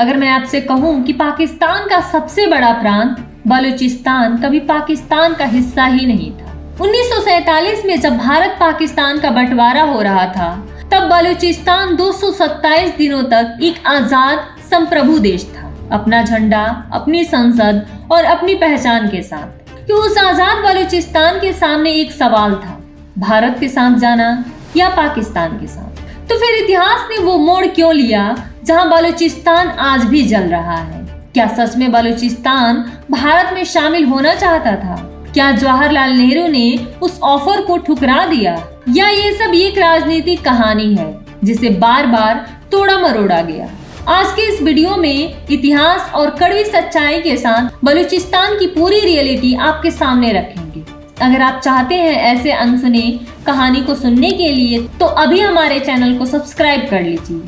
अगर मैं आपसे कहूं कि पाकिस्तान का सबसे बड़ा प्रांत बलूचिस्तान कभी पाकिस्तान का हिस्सा ही नहीं था। 1947 में जब भारत पाकिस्तान का बंटवारा हो रहा था, तब बलूचिस्तान 227 दिनों तक एक आजाद संप्रभु देश था, अपना झंडा, अपनी संसद और अपनी पहचान के साथ। कि उस आजाद बलूचिस्तान के सामने एक सवाल था, भारत के साथ जाना या पाकिस्तान के साथ। तो फिर इतिहास ने वो मोड़ क्यों लिया जहां बलूचिस्तान आज भी जल रहा है? क्या सच में बलूचिस्तान भारत में शामिल होना चाहता था? क्या जवाहरलाल नेहरू ने उस ऑफर को ठुकरा दिया, या ये सब एक राजनीतिक कहानी है जिसे बार बार तोड़ा मरोड़ा गया? आज के इस वीडियो में इतिहास और कड़वी सच्चाई के साथ बलूचिस्तान की पूरी रियलिटी आपके सामने रखेंगे। अगर आप चाहते हैं ऐसे अनसुने कहानी को सुनने के लिए तो अभी हमारे चैनल को सब्सक्राइब कर लीजिए।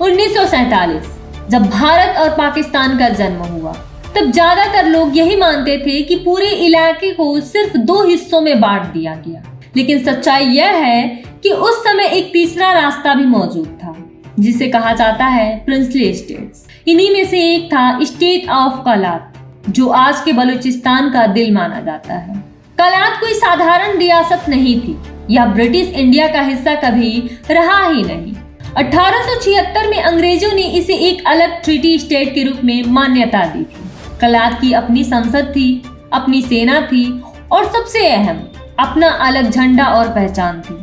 1947 जब भारत और पाकिस्तान का जन्म हुआ, तब ज्यादातर लोग यही मानते थे कि पूरे इलाके को सिर्फ 2 हिस्सों में बांट दिया गया। लेकिन सच्चाई यह है कि उस समय एक तीसरा रास्ता भी मौजूद था, जिसे कहा जाता है प्रिंसली स्टेट्स। इन्हीं में से एक था स्टेट ऑफ कलात, जो आज के बलूचिस्तान का दिल माना जाता है। कलात कोई साधारण रियासत नहीं थी, यह ब्रिटिश इंडिया का हिस्सा कभी रहा ही नहीं। 1876 में अंग्रेजों ने इसे एक अलग ट्रीटी स्टेट के रूप में मान्यता दी थी। कलात की अपनी संसद थी, अपनी सेना थी और सबसे अहम अपना अलग झंडा और पहचान थी।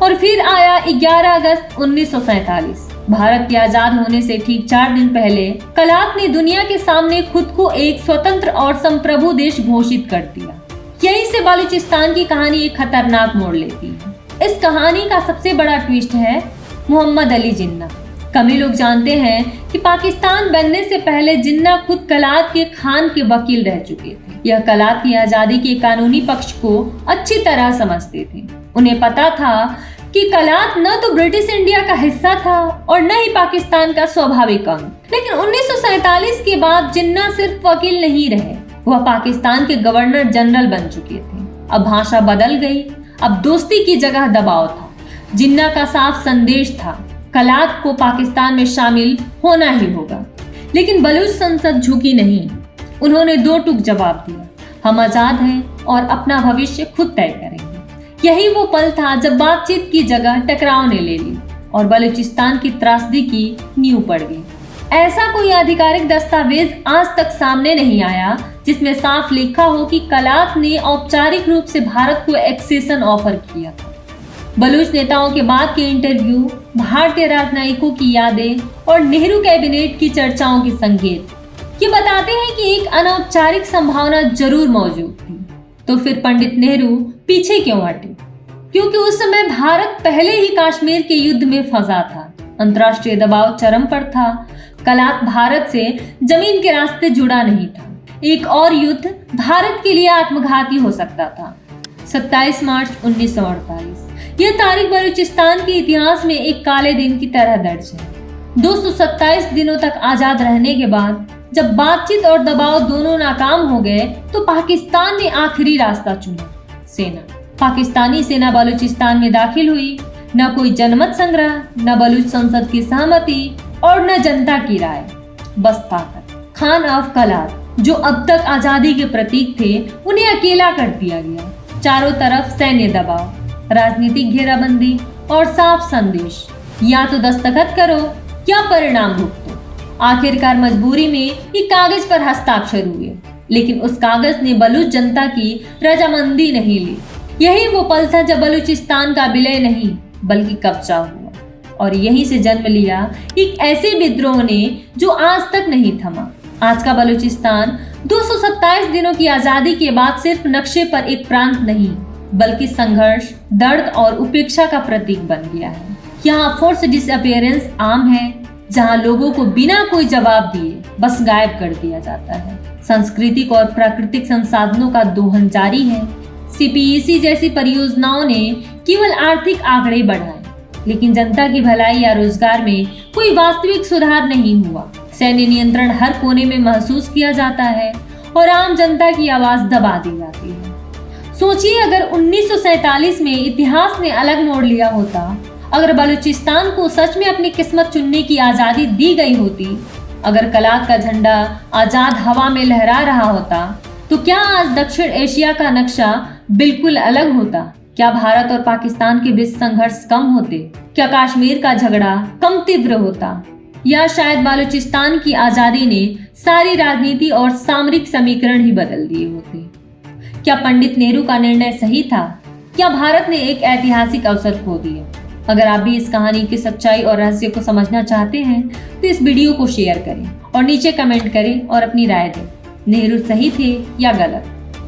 और फिर आया 11 अगस्त 1947। भारत के आजाद होने से ठीक 4 दिन पहले कलात ने दुनिया के सामने खुद को एक स्वतंत्र और संप्रभु देश घोषित कर दिया। यहीं से बलूचिस्तान की कहानी एक खतरनाक मोड़ लेती है। इस कहानी का सबसे बड़ा ट्विस्ट है मोहम्मद अली जिन्ना। कम ही लोग जानते हैं कि पाकिस्तान बनने से पहले जिन्ना खुद कलात के खान के वकील रह चुके थे। यह कलात की आजादी के कानूनी पक्ष को अच्छी तरह समझते थे। उन्हें पता था कि कलात न तो ब्रिटिश इंडिया का हिस्सा था और न ही पाकिस्तान का स्वाभाविक अंग। लेकिन 1947 के बाद जिन्ना सिर्फ वकील नहीं रहे, वह पाकिस्तान के गवर्नर जनरल बन चुके थे। अब भाषा बदल गई, अब दोस्ती की जगह दबाव था। जिन्ना का साफ संदेश था, कलात को पाकिस्तान में शामिल होना ही होगा। लेकिन बलूच संसद झुकी नहीं। उन्होंने 2 टूक जवाब दिया, हम आजाद हैं और अपना भविष्य खुद तय करेंगे। यही वो पल था जब बातचीत की जगह टकराव ने ले ली और बलूचिस्तान की त्रासदी की नींव पड़ गई। ऐसा कोई आधिकारिक दस्तावेज आज तक सामने नहीं आया जिसमें साफ लिखा हो कि कलात ने औपचारिक रूप से भारत को एक्सेशन ऑफर किया था। बलूच नेताओं के बाद के इंटरव्यू, भारतीय राजनयिकों की यादें और नेहरू कैबिनेट की चर्चाओं के संकेत ये बताते हैं कि एक अनौपचारिक संभावना जरूर मौजूद थी। तो फिर पंडित नेहरू पीछे क्यों हटे? क्योंकि उस समय भारत पहले ही कश्मीर के युद्ध में फंसा था। अंतर्राष्ट्रीय दबाव चरम पर था। कलात भारत से जमीन के रास्ते जुड़ा नहीं था। एक और युद्ध भारत के लिए आत्मघाती हो सकता था। 27 मार्च 1948 यह तारीख बलूचिस्तान के इतिहास में एक काले दिन की तरह दर्ज है। 227 दिनों तक आजाद रहने के बाद जब बातचीत और दबाव दोनों नाकाम हो गए, तो पाकिस्तान ने आखिरी रास्ता चुना, सेना। पाकिस्तानी सेना बलूचिस्तान में दाखिल हुई। न कोई जनमत संग्रह, न बलूच संसद की सहमति और न जनता की राय, बस ताकत। खान ऑफ कलात, जो अब तक आजादी के प्रतीक थे, उन्हें अकेला कर दिया गया। चारों तरफ सैन्य दबाव, राजनीतिक घेराबंदी और साफ संदेश, या तो दस्तखत करो या परिणाम भुगतो। आखिरकार मजबूरी में ये कागज पर हस्ताक्षर हुए, लेकिन उस कागज ने बलूच जनता की रजामंदी नहीं ली। यही वो पल था जब बलूचिस्तान का विलय नहीं बल्कि कब्जा हुआ, और यहीं से जन्म लिया एक ऐसे विद्रोह ने जो आज तक नहीं थमा। आज का बलूचिस्तान 227 दिनों की आजादी के बाद सिर्फ नक्शे पर एक प्रांत नहीं, बल्कि संघर्ष, दर्द और उपेक्षा का प्रतीक बन गया है। यहाँ फोर्स डिसअपियरेंस आम है, जहाँ लोगों को बिना कोई जवाब दिए बस गायब कर दिया जाता है। सांस्कृतिक और प्राकृतिक संसाधनों का दोहन जारी है। सीपीईसी जैसी परियोजनाओं ने केवल आर्थिक आंकड़े बढ़ाए, लेकिन जनता की भलाई या रोजगार में कोई वास्तविक सुधार नहीं हुआ। सैन्य नियंत्रण हर कोने में महसूस किया जाता है और आम जनता की आवाज दबा दी जाती है। सोचिए, अगर 1947 में इतिहास ने अलग मोड़ लिया होता, अगर बलूचिस्तान को सच में अपनी किस्मत चुनने की आजादी दी गई होती, अगर कलात का झंडा आजाद हवा में लहरा रहा होता तो क्या आज दक्षिण एशिया का नक्शा बिल्कुल अलग होता? क्या भारत और पाकिस्तान के बीच संघर्ष कम होते? क्या कश्मीर का झगड़ा कम तीव्र होता? या शायद बलूचिस्तान की आजादी ने सारी राजनीति और सामरिक समीकरण ही बदल दिए होते? क्या पंडित नेहरू का निर्णय सही था या भारत ने एक ऐतिहासिक अवसर खो दिया? अगर आप भी इस कहानी की सच्चाई और रहस्य को समझना चाहते हैं तो इस वीडियो को शेयर करें और नीचे कमेंट करें और अपनी राय दें। नेहरू सही थे या गलत?